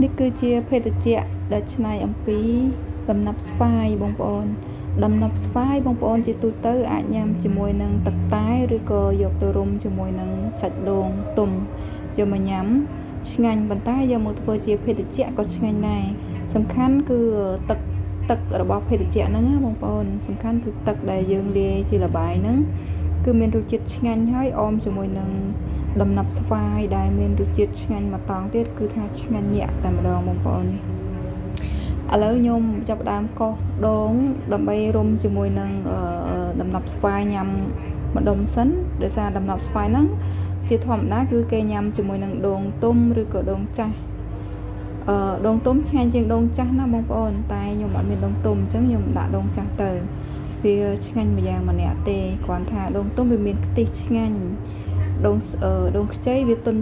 នេះគឺជាភេទជ្ជៈដែលច្នៃអំពីដំណាប់ស្វាយបងប្អូនដំណាប់ស្វាយបងប្អូនជាទូទៅអាចញ៉ាំជាមួយនឹងទឹកតែឬក៏យកទៅរុំជាមួយនឹងសាច់ដូងទុំយកមកញ៉ាំឆ្ងាញ់ប៉ុន្តែយកមកធ្វើជាភេទជ្ជៈក៏ឆ្ងាញ់ដែរសំខាន់គឺទឹករបស់ភេទជ្ជៈហ្នឹងណាបងប្អូនសំខាន់គឺទឹកដែលយើងលាយជាល្បាយហ្នឹងគឺមានរសជាតិឆ្ងាញ់ហើយអមជាមួយនឹងដំណាប់ស្វាយដែលមានរសជាតិឆ្ងាញ់មកតង់ទៀតគឺថាឆ្ងាញ់ញាក់តែម្ដងបងប្អូនឥឡូវខ្ញុំចាប់ផ្ដើមកោសដូងដើម្បីរុំជាមួយនឹងដំណាប់ស្វាយញ៉ាំម្ដុំសិនដោយសារដំណាប់ស្វាយហ្នឹងជាធម្មតាគឺគេញ៉ាំជាមួយនឹងដូងទុំឬក៏ដូងចាស់ដូងទុំឆ្ងាញ់ជាងដូងចាស់ណាបងប្អូនតែខ្ញុំអត់មានដូងទុំអញ្ចឹងខ្ញុំដាក់ដូងចាស់ទៅវាឆ្ងាញ់មួយយ៉ាងម្នាក់ទេគ្រាន់ថាដូងទុំវាមានខ្ទិះឆ្ងាញ់ដូងខ្ចីវាទុន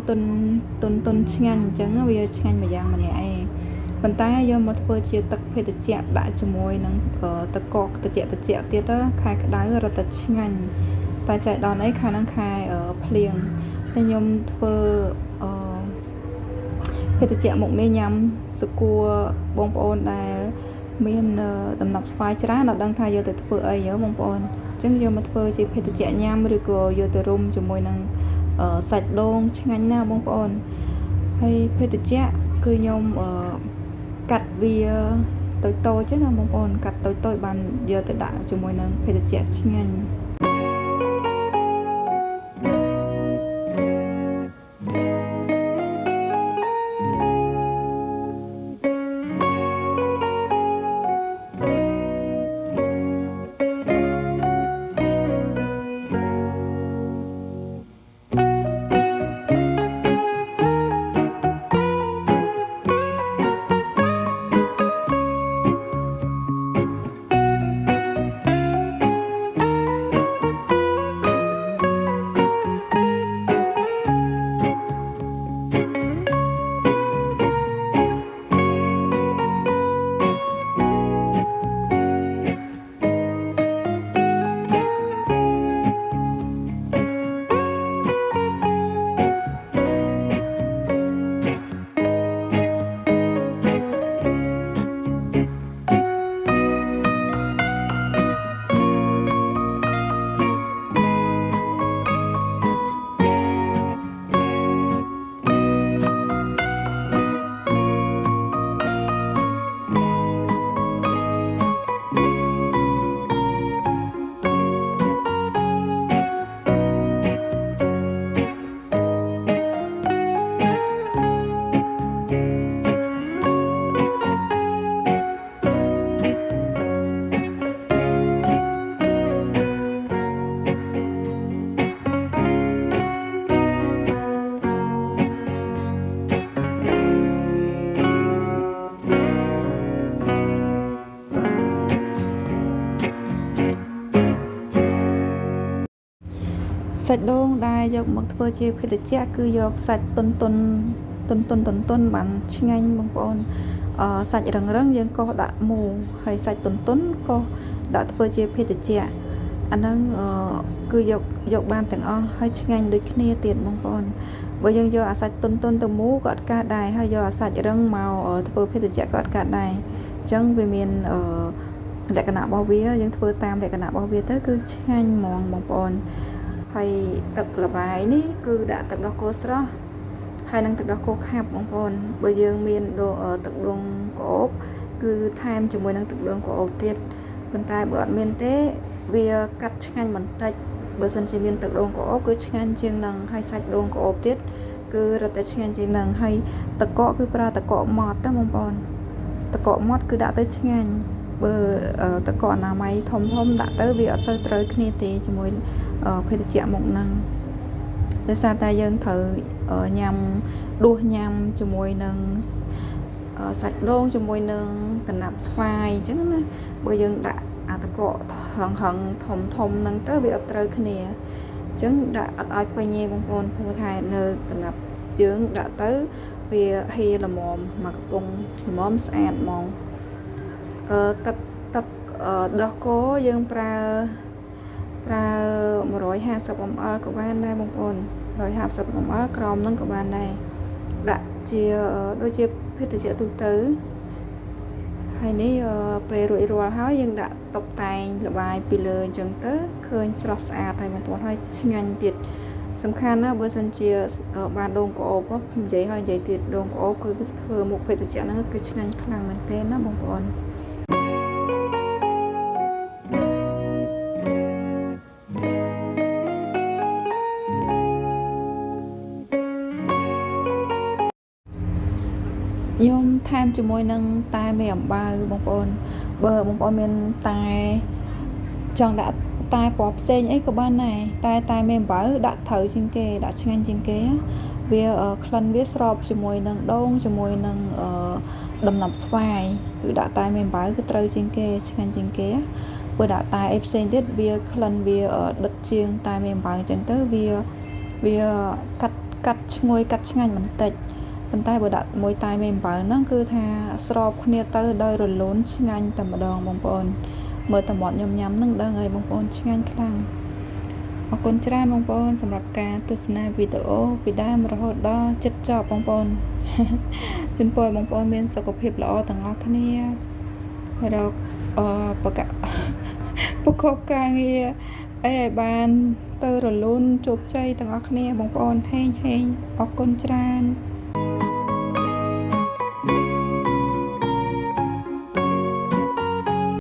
ឆ្ងាញ់អញ្ចឹងវាឆ្ងាញ់មួយយ៉ាងម្នាក់ឯងប៉ុន្តែយកមកធ្វើជាទឹកភេទជ្ជៈដាក់ជាមួយនឹងទឹកកកត្រជាក់ទៀតខែក្តៅរត់តែឆ្ងាញ់តែចៃដន្យអីខែហ្នឹងខែភ្លៀងតែខ្ញុំធ្វើភេទជ្ជៈមុខនេះញ៉ាំសគួរបងប្អូនដែលមានដំណាប់ស្វាយច្រើនអត់ដឹងថាយកទៅធ្វើអីបងប្អូនអញ្ចឹងយកមកធ្វើជាភេទជ្ជៈញ៉ាំឬក៏យកទៅរុំជាមួយនឹងសាច់ដូងឆ្ងាញ់ណាស់បងប្អូនហើយភេទជ្ជៈគឺខ្ញុំកាត់វាតូចៗណាបងប្អូនកាត់តូចបានយកទៅដាក់ជាមួយនឹងភេទជ្ជៈឆ្ងាញ់សាច់ដូងដែលយកមកធ្វើជាភេទជ្ជៈគឺយកសាច់ទុនបានឆ្ងាញ់បងប្អូនសាច់រឹងយើងកោសដាក់មូហើយសាច់ទុនក៏ដាក់ធ្វើជាភេទជ្ជៈអាហ្នឹងគឺយកបានទាំងអស់ហើយឆ្ងាញ់ដូចគ្នាទៀតបងប្អូនបើយើងយកអាសាច់ទុនទៅមូក៏អត់កើតដែរហើយយកអាសាច់រឹងមកធ្វើភេទជ្ជៈក៏អត់កើតដែរអញ្ចឹងវាមានលក្ខណៈរបស់វាយើងធ្វើតាមលក្ខណៈរបស់វាទៅគឺឆ្ងាញ់ហ្មងបងប្អូនហើយទឹកល្បាយនេះគឺដាក់ទឹកដោះគោស្រស់ហើយនឹងទឹកដោះគោខាប់បងប្អូនបើយើងមានទឹកដូងក្អូបគឺថែមជាមួយនឹងទឹកដូងក្អូបទៀតប៉ុន្តែបើអត់មានទេវាកាត់ឆ្ងាញ់បន្តិចបើសិនជាមានទឹកដូងក្អូបគឺឆ្ងាញ់ជាងនឹងហើយសាច់ដូងក្អូបទៀតគឺរត់តែឆ្ងាញ់ជាងនឹងហើយទឹកកកគឺប្រើទឹកកកម៉ត់ណាបងប្អូនទឹកកកម៉ត់គឺដាក់ទៅឆ្ងាញ់បើទឹកកកអនាម័យធំដាក់ទៅវាអត់សូវត្រូវគ្នាទេជាមួយភេទជ្ជៈមុខហ្នឹងដោយសារតែយើងត្រូវញ៉ាំជាមួយនឹងសាច់ដូងជាមួយនឹងកណាប់ស្វាយអញ្ចឹងណាបើយើងដាក់អាទឹកកកហឹងធំហ្នឹងទៅវាអត់ត្រូវគ្នាអញ្ចឹងដាក់អត់ឲ្យពេញទេបងប្អូនព្រោះថានៅកណាប់យើងដាក់ទៅវាហេល្មមមកកំប៉ុងល្មមស្អាតហ្មងទឹកដោះគោយើងប្រើ150 ml ក៏បានដែរបងប្អូន150 ml ក្រោមហ្នឹងក៏បានដែរដាក់ ជាដូចជាភេទជ្ជៈទូទៅហើយនេះពេលរួចរាល់ហើយយើងដាក់តុបតែងល្បាយពីលើអញ្ចឹងទៅឃើញស្រស់ស្អាតហើយបងប្អូនហើយឆ្ងាញ់ទៀតសំខាន់ណាស់បើសិនជាបានដូងក្អូបខ្ញុំនិយាយហើយនិយាយទៀតដូងក្អូបគឺធ្វើមុខភេទជ្ជៈហ្នឹងគឺឆ្ងាញ់ខ្លាំងមែនទែនណាបងប្អូនខ្ញុំថែមជាមួយនឹងតែមេអំបៅបងប្អូនបើបងប្អូនមានតែចង់ដាក់តែពណ៌ផ្សេងអីក៏បានដែរតែមេអំបៅដាក់ត្រូវជាងគេដាក់ឆ្ងាញ់ជាងគេវាក្លិនវាស្របជាមួយនឹងដូងជាមួយនឹងដំណាប់ស្វាយគឺដាក់តែមេអំបៅគឺត្រូវជាងគេឆ្ងាញ់ជាងគេបើដាក់តែអីផ្សេងទៀតវាក្លិនវាដិតជាងតែមេអំបៅអញ្ចឹងទៅវាកាត់ឈ្ងុយកាត់ឆ្ងាញ់បន្តិចប៉ុន្តែបើដាក់មួយតែមេអំបៅហ្នឹងគឺថាស្របគ្នាទៅដោយរលូនឆ្ងាញ់តែម្ដងបងប្អូនមើលតែមាត់ខ្ញុំញ៉ាំហ្នឹងដឹងហើយបងប្អូនឆ្ងាញ់ខ្លាំងអរគុណច្រើនបងប្អូនសម្រាប់ការទស្សនាវីដេអូពីដើមរហូតដល់ជិតចប់បងប្អូនជូនពរបងប្អូនមានសុខភាពល្អទាំងអស់គ្នារកប្រកបការងារអីឲ្យបានទៅរលូនជោគជ័យទាំងអស់គ្នាបងប្អូនហេងអរគុណច្រើន